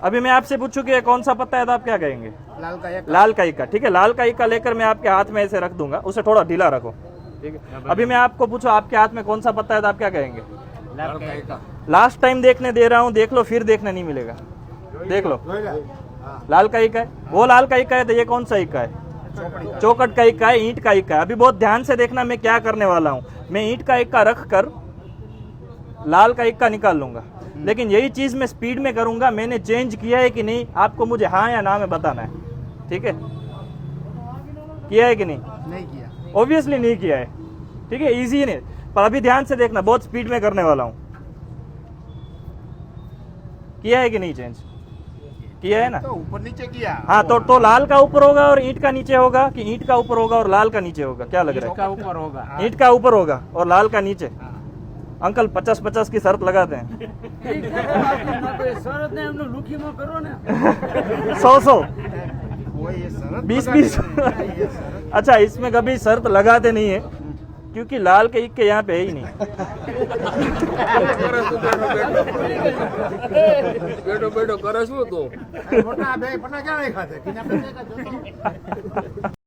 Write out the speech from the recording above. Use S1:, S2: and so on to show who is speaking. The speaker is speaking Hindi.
S1: अभी मैं आपसे पूछूं कि ये कौन सा पत्ता है तो आप क्या कहेंगे?
S2: लाल का एक
S1: लाल का इक्का। ठीक है, लाल का इक्का लेकर मैं आपके हाथ में ऐसे रख दूंगा, उसे थोड़ा ढीला रखो। ठीक है, अभी मैं आपको पूछूं आपके हाथ में कौन सा पत्ता है तो आप क्या कहेंगे?
S2: लाल का एक
S1: लास्ट टाइम देखने दे रहा हूँ, देख लो, फिर देखने नहीं मिलेगा। देख लो, लाल का इक्का है, वो लाल का इक्का है। तो ये कौन सा इक्का है? चौखट का इक्का है, ईंट का इक्का है। अभी बहुत ध्यान से देखना मैं क्या करने वाला हूँ। मैं ईंट का इक्का रख कर लाल का इक्का निकाल लूंगा, लेकिन यही चीज मैं स्पीड में करूंगा। मैंने चेंज किया है कि नहीं, आपको मुझे हाँ या ना में बताना है। ठीक है, किया है कि नहीं?
S2: नहीं किया।
S1: ऑब्वियसली नहीं किया है। ठीक है, इजी नहीं, पर अभी ध्यान से देखना, बहुत स्पीड में करने वाला हूं। किया है कि नहीं चेंज? किया है ना?
S2: तो ऊपर नीचे किया।
S1: हाँ, तो लाल का ऊपर होगा और ईंट का नीचे होगा, कि ईंट का ऊपर होगा और लाल का नीचे होगा? क्या लग रहा
S2: का ऊपर होगा।
S1: है? ईंट का ऊपर होगा और लाल का नीचे। अंकल 50-50 की शर्त लगाते हैं। 100-100 20-20 अच्छा, इसमें कभी शर्त लगाते नहीं है, क्योंकि लाल के इक्के यहाँ पे है ही नहीं।
S3: બેઠો બેઠો કરે શું તું?
S2: મોટા બે પના ક્યાં નહીં ખાતે?